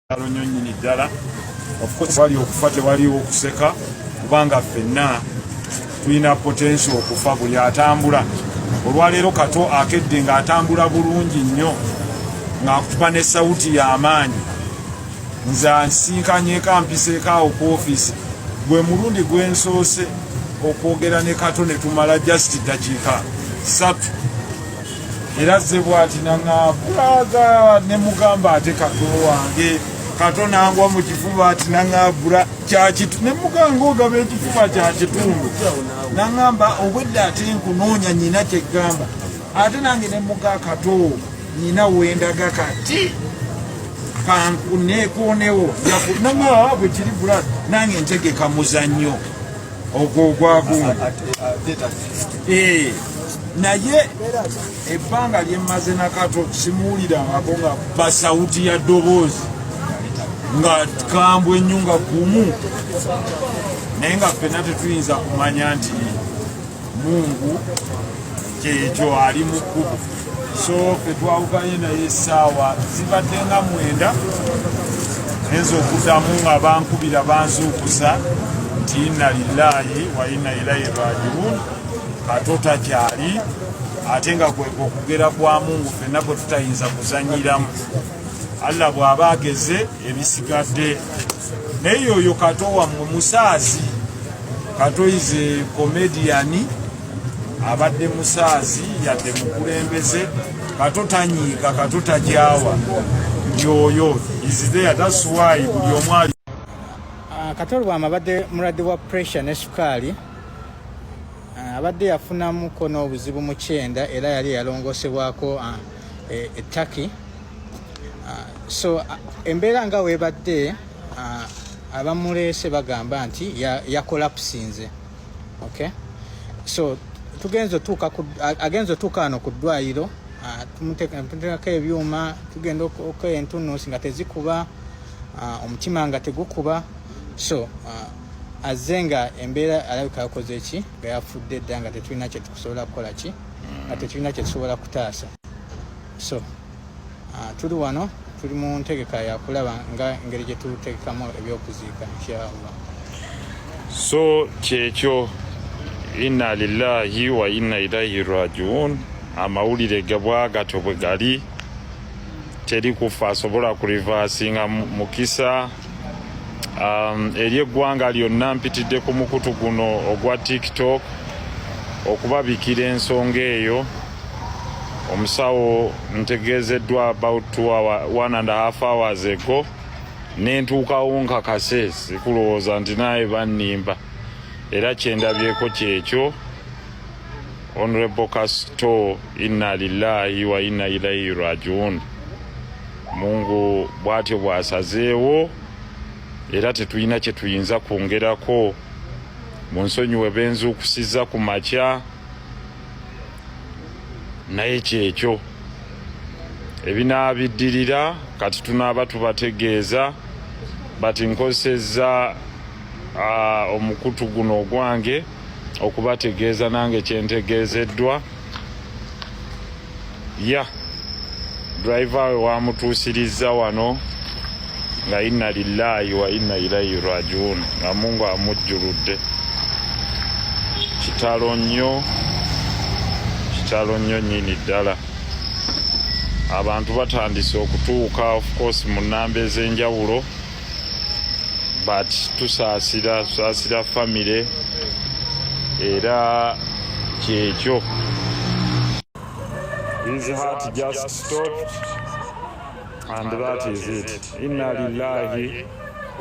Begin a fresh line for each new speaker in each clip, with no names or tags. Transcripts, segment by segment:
Alonyo nyini ddala of course wali okufa tewaliwo okuseka kubanga ffenna tulina potential okufa buli atambula. Olwaleero Kato akedde ng'atambula bulungi nnyo ng'akutupa ne sawuti y'amaanyi. Nze ansinkanyeko ampiseeko awo ku ofiisi gwe mulundi gwe nsoose okwogera ne Kato ne tumala just ddakiika 3. Era zze bw'ati naŋŋaabulaga ne mugamba ate Kato wange. Kato nangwa mu kifuba ati naŋŋaabula kyakitu ne muganga ogaba ekifuba kya kitundu. Naŋŋamba obwedda ate nkunoonya nnyina kyeggamba. Ate nange ne muga Kato nnyina wendaga kati kankuneekoonewo naŋŋaa bwe kiri bula nange ntegeka muzannyo ogwo ogwagundi. Naye ebbanga lyemmaze na Kato simuwulirangako nga basawuti ya ddoboozi nga kambwe ennyo nga gumu, naye nga ffenna tetuyinza kumanya nti Mungu kyekyo ali mu kkubo. So ffe twawukanye naye essaawa zibadde nga 9 nza okuddamu nga bankubira banzuukusa nti inna lillahi wa inna ilaihi rajiun. Kato takyali ate nga kwe okugera kwa Mungu ffenna kwe tutayinza kuzanyiramu. Allah bw'aba ageze ebisigadde. Naye oyo Kato wammwe musaazi. Kato is a comedian, abadde musaazi yadde mukulembeze. Kato tanyiika, Kato tajaawa. Yoyo is there, that's why buli omwali.
Kato Lubwama abadde mulwadde wa pressure ne sukaali. Abadde yafunamuko n'obuzibu mu kyenda era yali yalongoosebwako ettaki. So embeera nga weebadde abamuleese bagamba nti yakolapsinze. Okay? So agenza otuuka wano ku ddwaliro, tumuteekako ebyuma, tugenda okola entunnunsi nga tezikuba, omutima nga tegukuba. So azze nga embeera alabika yakoze ki nga yafudde dda nga tetulina kye tukusobola kukola ki nga tetulina kye tusobola kutaasa. So tuli wano tuli mu ntegeka ya kulaba nga engeri gye tutegekamu ebyokuziika inshallah.
So kyekyo inna lillahi wa inna ilaihi rajiun. Amawulire gabwagato bwe gali teri kufa asobola kurivaasinga mukisa. Eri eggwanga lyonna mpitidde ku mukutu guno ogwa TikTok okubabikira ensonga eyo. Omusawo ntegeezeddwa about 1.5 hours ago nentuukawo nkakase sikulowooza nti naye bannimba era kyendabyeko kyekyo. Honorable Kato, inna lillahi wa inna ilaihi rajiun. Mungu bw'atyo bw'asazeewo era tetulina kye tuyinza kwongerako. Munsonyiwe benzuukusiza ku makya naye kyekyo ebinaabiddirira kati tunaaba tubategeeza bati nkozesezza omukutu guno ogwange okubategeeza nange kyentegeezeddwa. Driver we wamutuusirizza wano nga inna lillahi wa inna ilaihi rajiun nga Mungu amujjuludde. Kitalo nnyo nnyini ddala. Abantu batandise okutuuka of course mu nnamba ez'enjawulo but tusaasira famire era kyekyo. His heart just stopped and that is it. Inna lillahi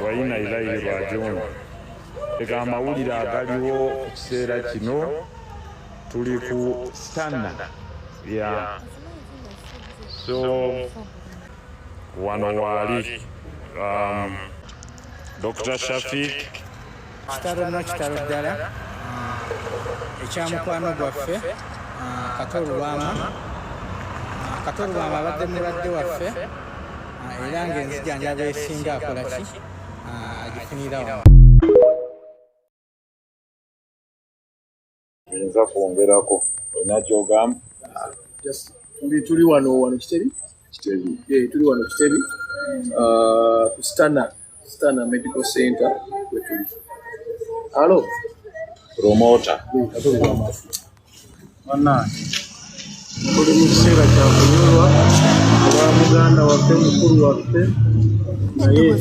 wa inna ilaihi rajiun. Ega amawulire agaliwo ku kiseera kino tuli ku stanna. So wano waali Dr. Shafik
kitalo ddala ekyamukwano gwaffe Kato Lubwama. Kato Lubwama abadde mulwadde waffe era ng'enzijanjaba esinga akola ki agifunira wano.
Oyinza kwongerako olina kyogamba?
Tuli wano Kitebi. Tuli wano Kitebi. Stana Medical Center. Hello.
Promoter.
Tuli mu kiseera kya kunyolwa olwa muganda waffe mukulu waffe naye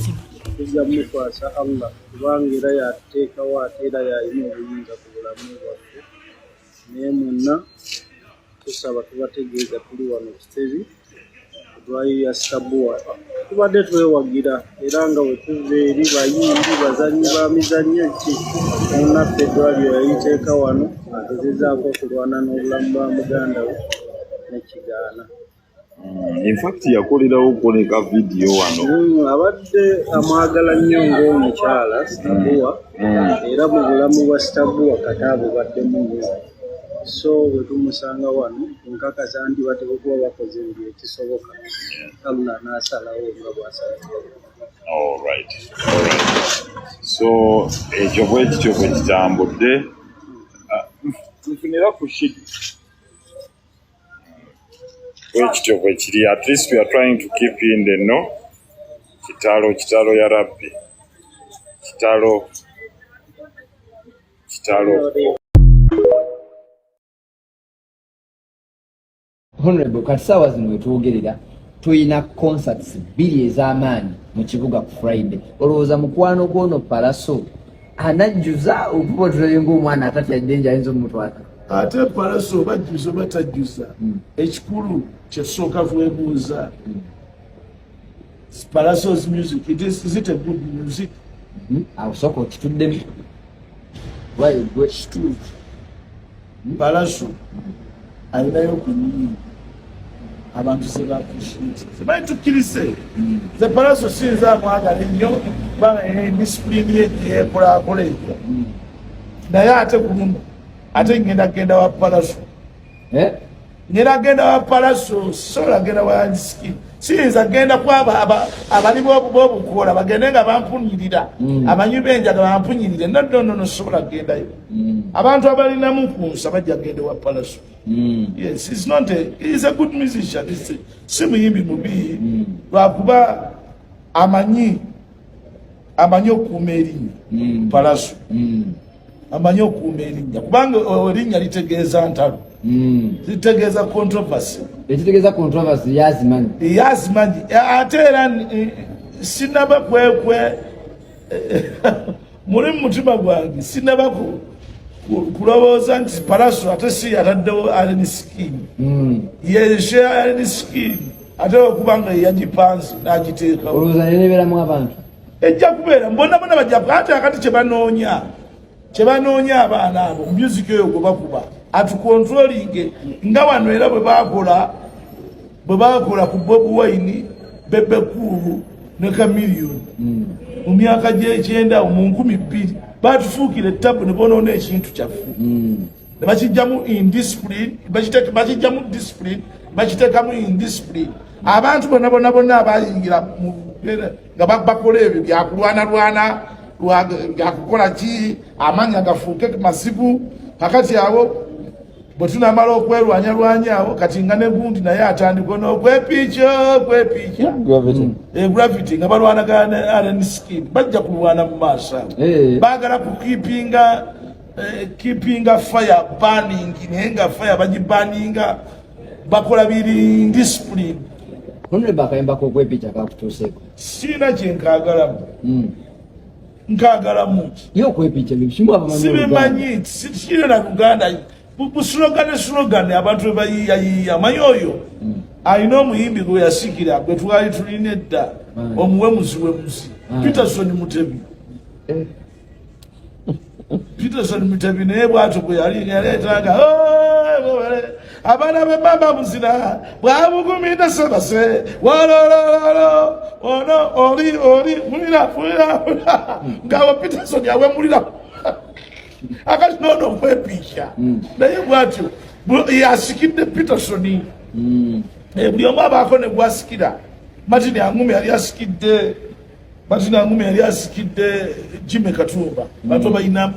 tujja mukwasa Allah kubanga era yateekawo ate era yalina obuyinza ku bulamu bwaffe naye mwenna tusaba tubategeeza tuli wano Kitebi eddwaliro ya Stabua tubadde twewagira era nga bwe tuva eri bayimbi bazannyi ba mizannyo ki munnaffe eddwaliro yaliteeka wano agezezaako okulwana n'obulamu bwa muganda we nekigaana.
In fact yakolerawo okoleka video wano
abadde amwagala nnyo ng'omukyala Stabua era mu bulamu bwa Stabua Kato baddemu nnyo so bwe tumusanga wano nkakasa nti batera okuba bakoze buli ekisoboka Allah n'asalawo nga bw'asalawo.
All right. So ekyo bwe kityo bwe kitambudde tufunira ku shidi bwekityo bwe kiri. At least we are trying to keep in the know. Kitalo ya Rabbi. Kitalo.
Honorable kati saawa zino wetwogerera tulina concerts 2 ez'amaanyi mu kibuga ku Friday. Olowooza mukwano gwono Palaso anajjuza okuba otulaye ng'omwana atatya jjenja ayinza omutwala
ate Palaso bajjuza batajjuza ekikulu kyesooka twebuuza Palaso's music is it a good music?
awo sooka okituddemu
Palaso alinayo ku nyinyi abantu sebakushiti tukkirize ze Palaso sinza amwagala ennyo kubanga disipulini ye yeekolakola ekyo naye ate kuno ate ngenda wa Palaso ngenda wa Palaso sola genda wa Anski sinza genda kwaba abali b'obukola bagende nga bampunyirira amanyi benjaga bampunyirire no sola gendayo abantu abalinamu kunsa bajja gende wa Palaso. Yes, he's a good musician. Si muyimbi mubi lwakuba amanyi okuuma erinnya Palaso amanyi okuuma erinnya kubanga erinnya litegeeza ntalo litegeeza controversy yazimanyi ate era sinaba kwekwe muri mu mutima gwange sinaba kulowooza nti Palaso ate si yataddewo Allen Scheme yeshe Allen Scheme ate okuba nga yagipanze n'agiteekawo
olowooza nenebeeramu abantu
ejja kubeera bonna bajja ate akati kye banoonya abaana abo music eyo gwe bakuba atukontrolinge nga wano era bwe baakola ku Bobi Wine Bebe Cool ne Chameleone mu myaka gy'ekyenda mu 2000 batufuukira ettabu ne bonoona ekintu kyaffe ne bakijjamu indiscipline bakiteekamu indiscipline abantu bonna abayingira nga bakola ebyo byakulwanalwana byakukola ki amaanyi agafuuke mazibu kakati abo bwe tunamala okwerwanyalwanya awo kati nga ne gundi naye atandika n'okwepiica gravity nga balwanagana ne Allen Scheme bajja kulwana mu maaso baagala keepinga fire burning naye nga fire bagibaninga bakola biri discipline.
Honorable akayambako okwepiica kakutuuseeko
siina kyenkaagalamu nkaagalamu
yo okwepiica
sibimanyi sikiri na Luganda slogan abantu bebayiyayiya manyi oyo alina omuyimbi gwe yasikira gwe twali tulina edda omuwemuzi Peterson Mutebi naye bwatyo bwe yaleetanga abaana b'emmamba muzina bwabugumida sebase walolololo ono oli mulira ng'abo Peterson awemulira akati nono okwepiica naye bwatyo yasikidde Peterson buli omu abaako ne gwasikira Martin Angumi yali asikidde Jimmy Katumba bato balina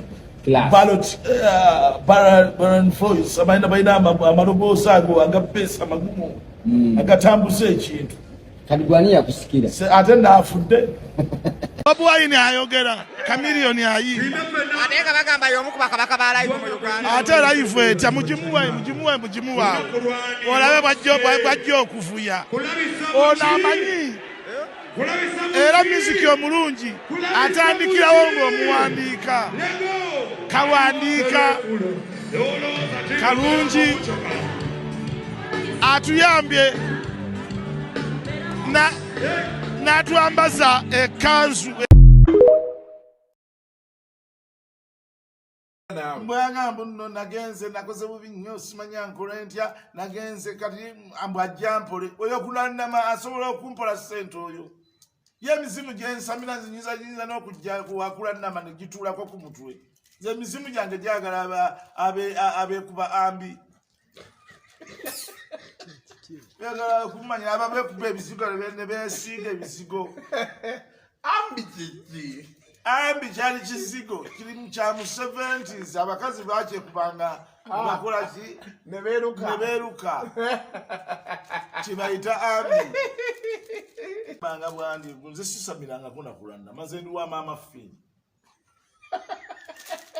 Baron Voice balina amaloboozi ago agapeesa amagumu agatambuza ekintu
kati gwani yakusikira
ate nafudde Bobi Wine ayogera kamiliyoni ayi
ate nga bagamba y'omu ku bakabaka ba live mu Uganda
ate live etya mugimuwa olabe bwajja okuvuya ono amanyi era miziki omulungi atandikirawo ng'omuwandiika kawandiika kalungi atuyambye n'atwambaza ekkanzu mbwagamba nno nagenze nakoze bubi nnyo simanya nkola ntya nagenze kati ambwajja mpole oyo kulandama asobola okumpola ssente oyo ye emizimu gyensamira nzinyiza n'okujja kuwakulandama ne gituulako ku mutwe nze emizimu gyange gyagala abekuba ambi yagala kumanya ababekuba ebizigo ne beesiiga ebizigo ambi kiki ambi kyali kizigo kiri mu kya mu 70s abakazi bakyekubanga bakola ki ne beeruka kibayita ambi banga bwandi nze sisamiranga kuna kulanda maze ndi wa mama fini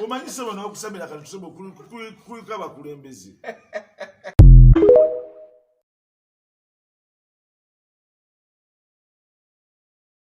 omanyi sebo n'okusamira kati tusebo kulika bakulembezi